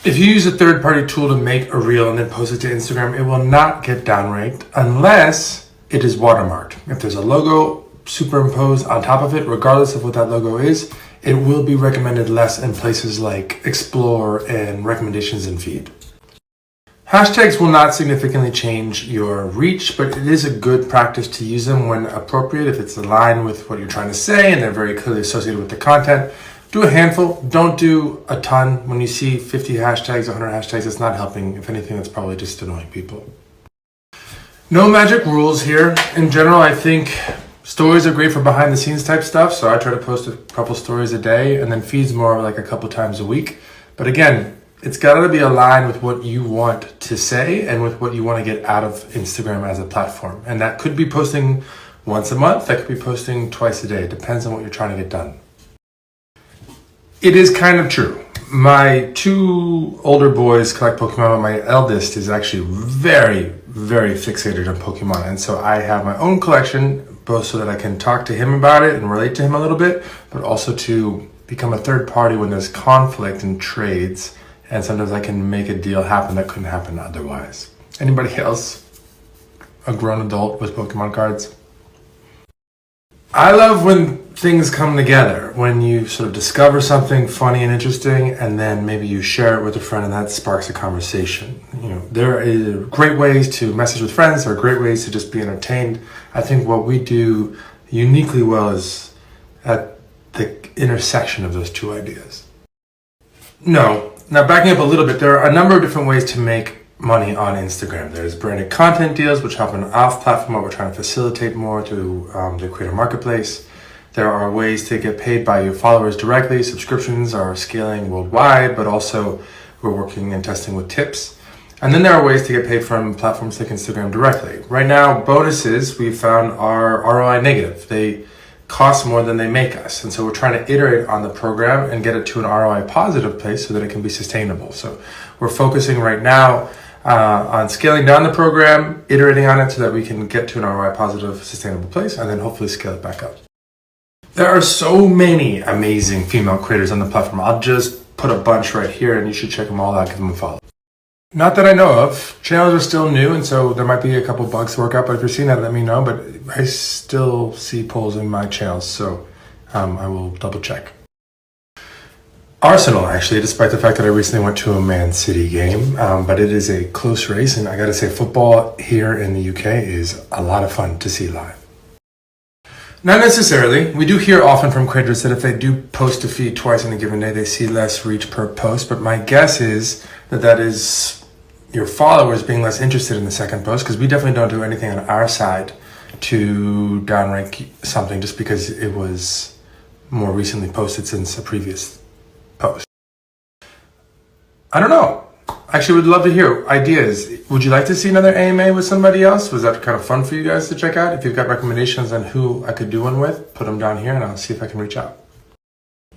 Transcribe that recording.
If you use a third-party tool to make a reel and then post it to Instagram, it will not get downranked unless it is watermarked. If there's a logo superimposed on top of it, regardless of what that logo is, it will be recommended less in places like Explore and Recommendations and Feed. Hashtags will not significantly change your reach, but it is a good practice to use them when appropriate. If it's aligned with what you're trying to say and they're very clearly associated with the content, do a handful. Don't do a ton. When you see 50 hashtags, 100 hashtags, it's not helping. If anything, it's probably just annoying people. No magic rules here. In general, I think stories are great for behind the scenes type stuff. So I try to post a couple stories a day, and then feeds more like a couple times a week. But again, it's got to be aligned with what you want to say and with what you want to get out of Instagram as a platform. And that could be posting once a month. That could be posting twice a day. It depends on what you're trying to get done. It is kind of true. My two older boys collect Pokemon, but my eldest is actually very, very fixated on Pokemon. And so I have my own collection, both so that I can talk to him about it and relate to him a little bit, but also to become a third party when there's conflict in trades. And sometimes I can make a deal happen that couldn't happen otherwise. Anybody else a grown adult with Pokemon cards? I love when things come together, when you sort of discover something funny and interesting, and then maybe you share it with a friend and that sparks a conversation. You know, there are great ways to message with friends. There are great ways to just be entertained. I think what we do uniquely well is at the intersection of those two ideas. No. Now, backing up a little bit, there are a number of different ways to make money on Instagram. There's branded content deals, which happen off platform, what we're trying to facilitate more through the creator marketplace. There are ways to get paid by your followers directly. Subscriptions are scaling worldwide, but also we're working and testing with tips. And then there are ways to get paid from platforms like Instagram directly. Right now, bonuses we found are ROI negative. They cost more than they make us. And so we're trying to iterate on the program and get it to an ROI positive place so that it can be sustainable. So we're focusing right now on scaling down the program, iterating on it so that we can get to an ROI positive, sustainable place, and then hopefully scale it back up. There are so many amazing female creators on the platform. I'll just put a bunch right here and you should check them all out, give them a follow. Not that I know of. Channels are still new, and so there might be a couple bugs to work out, but if you're seeing that, let me know. But I still see polls in my channels, so I will double check. Arsenal, actually, despite the fact that I recently went to a Man City game, but it is a close race, and I gotta say, football here in the UK is a lot of fun to see live. Not necessarily. We do hear often from creators that if they do post a feed twice in a given day, they see less reach per post, but my guess is that that is your followers being less interested in the second post, because we definitely don't do anything on our side to downrank something just because it was more recently posted since a previous post. I don't know. Actually, would love to hear ideas. Would you like to see another AMA with somebody else? Was that kind of fun for you guys to check out? If you've got recommendations on who I could do one with, put them down here and I'll see if I can reach out.